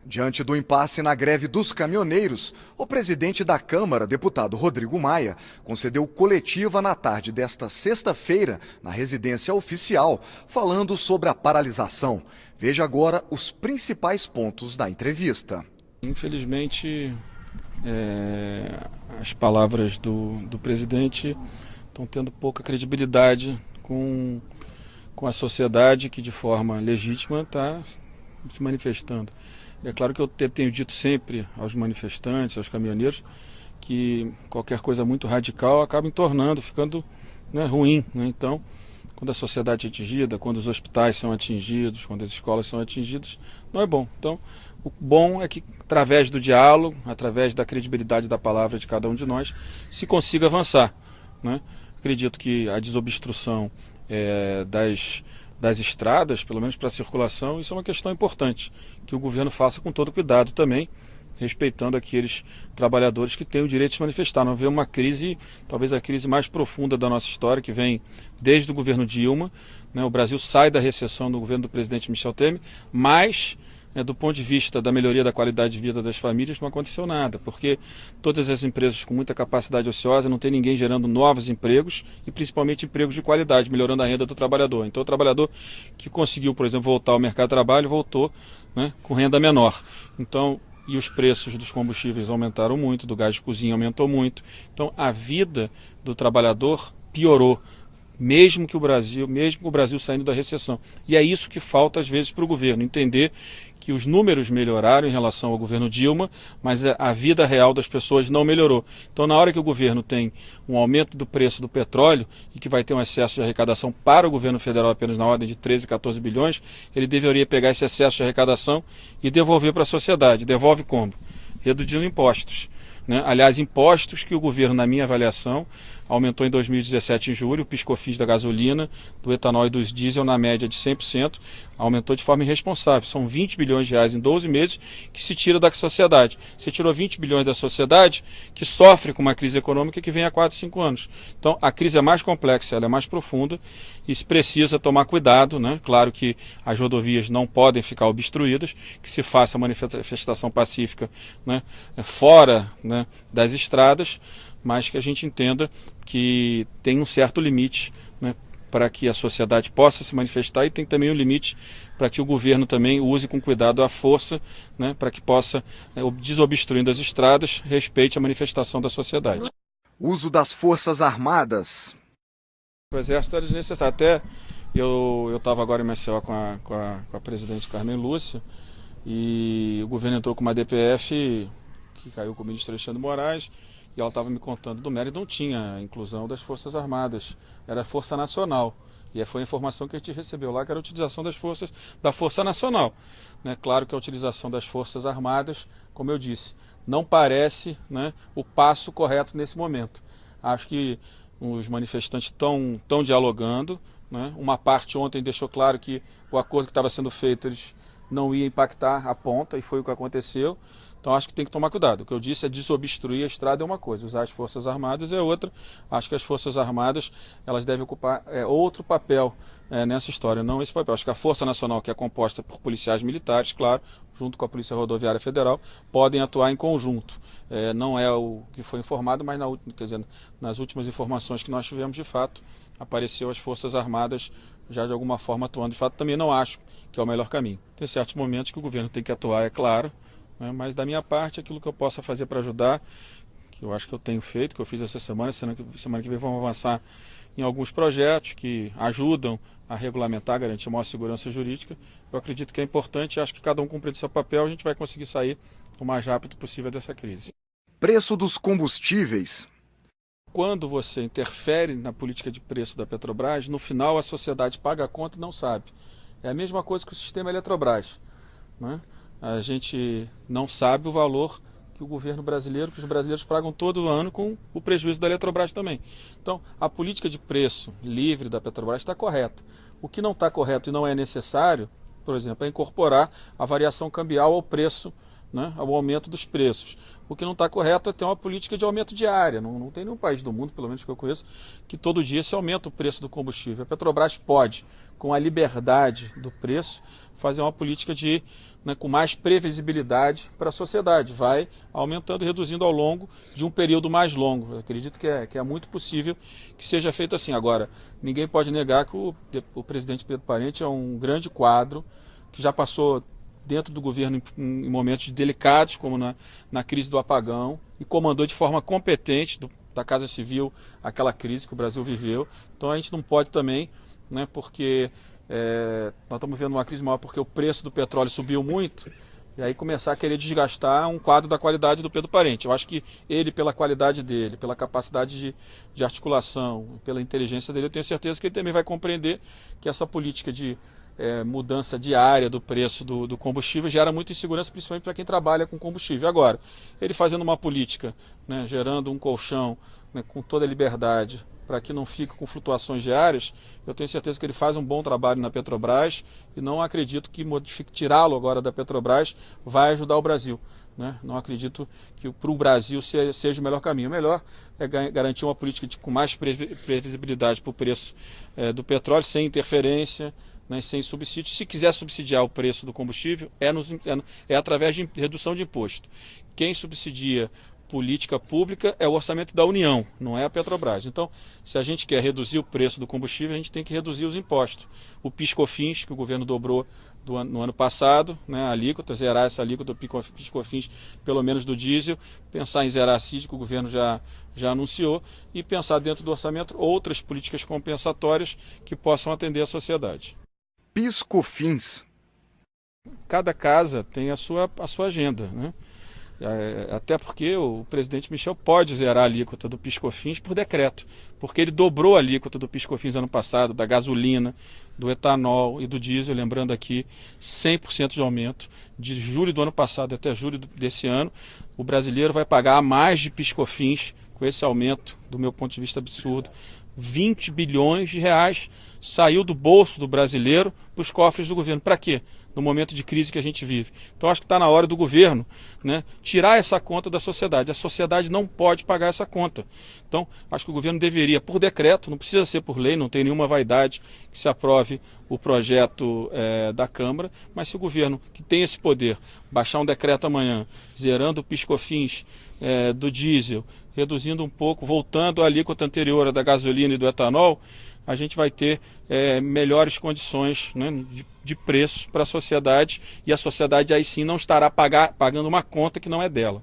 Diante do impasse na greve dos caminhoneiros, o presidente da Câmara, deputado Rodrigo Maia, concedeu coletiva na tarde desta sexta-feira, na residência oficial, falando sobre a paralisação. Veja agora os principais pontos da entrevista. Infelizmente, as palavras do presidente estão tendo pouca credibilidade com a sociedade que, de forma legítima, está se manifestando. É claro que eu tenho dito sempre aos manifestantes, aos caminhoneiros, que qualquer coisa muito radical acaba ficando ruim. Então, quando a sociedade é atingida, quando os hospitais são atingidos, quando as escolas são atingidas, não é bom. Então, o bom é que, através do diálogo, através da credibilidade da palavra de cada um de nós, se consiga avançar. Acredito que a desobstrução das estradas, pelo menos para a circulação, isso é uma questão importante, que o governo faça com todo cuidado também, respeitando aqueles trabalhadores que têm o direito de se manifestar. Não vê uma crise, talvez a crise mais profunda da nossa história, que vem desde o governo Dilma. O Brasil sai da recessão do governo do presidente Michel Temer, mas do ponto de vista da melhoria da qualidade de vida das famílias, não aconteceu nada, porque todas as empresas com muita capacidade ociosa, não tem ninguém gerando novos empregos e principalmente empregos de qualidade, melhorando a renda do trabalhador. Então o trabalhador que conseguiu, por exemplo, voltar ao mercado de trabalho, voltou com renda menor. Então, e os preços dos combustíveis aumentaram muito, do gás de cozinha aumentou muito. Então a vida do trabalhador piorou, mesmo o Brasil saindo da recessão. E é isso que falta às vezes para o governo, entender que os números melhoraram em relação ao governo Dilma, mas a vida real das pessoas não melhorou. Então, na hora que o governo tem um aumento do preço do petróleo e que vai ter um excesso de arrecadação para o governo federal apenas na ordem de 13, 14 bilhões, ele deveria pegar esse excesso de arrecadação e devolver para a sociedade. Devolve como? Reduzindo impostos. Aliás, impostos que o governo, na minha avaliação, aumentou em 2017 em julho, o PIS/COFINS da gasolina, do etanol e dos diesel na média de 100%, aumentou de forma irresponsável. São 20 bilhões de reais em 12 meses que se tira da sociedade. Você tirou 20 bilhões da sociedade que sofre com uma crise econômica que vem há 4, 5 anos. Então a crise é mais complexa, ela é mais profunda e se precisa tomar cuidado. Claro que as rodovias não podem ficar obstruídas, que se faça manifestação pacífica fora das estradas, mas que a gente entenda que tem um certo limite para que a sociedade possa se manifestar e tem também um limite para que o governo também use com cuidado a força para que possa, desobstruindo as estradas, respeite a manifestação da sociedade. Uso das Forças Armadas. O Exército era desnecessário. Até eu estava agora em Maceió com a presidente Carmen Lúcia e o governo entrou com uma DPF que caiu com o ministro Alexandre Moraes, e ela estava me contando do mérito, não tinha inclusão das Forças Armadas, era a Força Nacional. E foi a informação que a gente recebeu lá, que era a utilização da Força Nacional. Claro que a utilização das Forças Armadas, como eu disse, não parece o passo correto nesse momento. Acho que os manifestantes estão dialogando. Uma parte ontem deixou claro que o acordo que estava sendo feito eles não ia impactar a ponta, e foi o que aconteceu. Então acho que tem que tomar cuidado. O que eu disse é desobstruir a estrada é uma coisa, usar as Forças Armadas é outra. Acho que as Forças Armadas elas devem ocupar outro papel nessa história, não esse papel. Acho que a Força Nacional, que é composta por policiais militares, claro, junto com a Polícia Rodoviária Federal, podem atuar em conjunto. Não é o que foi informado, mas nas últimas informações que nós tivemos, de fato, apareceu as Forças Armadas já de alguma forma atuando. De fato, também não acho que é o melhor caminho. Tem certos momentos que o governo tem que atuar, é claro, mas da minha parte, aquilo que eu possa fazer para ajudar, que eu acho que eu tenho feito, que eu fiz essa semana que vem vamos avançar em alguns projetos que ajudam a regulamentar, garantir maior segurança jurídica. Eu acredito que é importante, acho que cada um cumprindo seu papel, a gente vai conseguir sair o mais rápido possível dessa crise. Preço dos combustíveis. Quando você interfere na política de preço da Petrobras, no final a sociedade paga a conta e não sabe. É a mesma coisa que o sistema Eletrobras. A gente não sabe o valor que o governo brasileiro, que os brasileiros pagam todo ano com o prejuízo da Eletrobras também. Então, a política de preço livre da Petrobras está correta. O que não está correto e não é necessário, por exemplo, é incorporar a variação cambial ao preço né, ao aumento dos preços. O que não está correto é ter uma política de aumento diária. Não tem nenhum país do mundo, pelo menos que eu conheço, que todo dia se aumenta o preço do combustível. A Petrobras pode, com a liberdade do preço, fazer uma política com mais previsibilidade para a sociedade. Vai aumentando e reduzindo ao longo de um período mais longo. Eu acredito que é muito possível que seja feito assim. Agora, ninguém pode negar que o presidente Pedro Parente é um grande quadro, que já passou dentro do governo em momentos delicados, como na crise do apagão, e comandou de forma competente da Casa Civil aquela crise que o Brasil viveu. Então a gente não pode também, porque nós estamos vendo uma crise maior porque o preço do petróleo subiu muito, e aí começar a querer desgastar um quadro da qualidade do Pedro Parente. Eu acho que ele, pela qualidade dele, pela capacidade de articulação, pela inteligência dele, eu tenho certeza que ele também vai compreender que essa política de mudança diária do preço do combustível gera muita insegurança, principalmente para quem trabalha com combustível. Agora, ele fazendo uma política, gerando um colchão, com toda a liberdade, para que não fique com flutuações diárias, eu tenho certeza que ele faz um bom trabalho na Petrobras, e não acredito que tirá-lo agora da Petrobras vai ajudar o Brasil. Não acredito que para o Brasil seja o melhor caminho. O melhor é garantir uma política com mais previsibilidade para o preço do petróleo, sem interferência, sem subsídio. Se quiser subsidiar o preço do combustível, é através de redução de imposto. Quem subsidia política pública é o orçamento da União, não é a Petrobras. Então, se a gente quer reduzir o preço do combustível, a gente tem que reduzir os impostos. O PIS/COFINS, que o governo dobrou no ano passado, a alíquota, zerar essa alíquota do PIS/COFINS, pelo menos do diesel, pensar em zerar a CID, que o governo já anunciou, e pensar dentro do orçamento outras políticas compensatórias que possam atender a sociedade. PIS/COFINS. Cada casa tem a sua agenda, até porque o presidente Michel pode zerar a alíquota do PIS/COFINS por decreto, porque ele dobrou a alíquota do PIS/COFINS ano passado, da gasolina, do etanol e do diesel, lembrando aqui, 100% de aumento, de julho do ano passado até julho desse ano. O brasileiro vai pagar mais de PIS/COFINS com esse aumento, do meu ponto de vista absurdo. 20 bilhões de reais saiu do bolso do brasileiro para os cofres do governo. Para quê? No momento de crise que a gente vive. Então acho que está na hora do governo tirar essa conta da sociedade. A sociedade não pode pagar essa conta. Então acho que o governo deveria, por decreto, não precisa ser por lei, não tem nenhuma vaidade que se aprove o projeto da Câmara, mas se o governo, que tem esse poder, baixar um decreto amanhã, zerando o PIS/COFINS do diesel, reduzindo um pouco, voltando à alíquota anterior da gasolina e do etanol, a gente vai ter melhores condições de preço para a sociedade, e a sociedade aí sim não estará pagando uma conta que não é dela.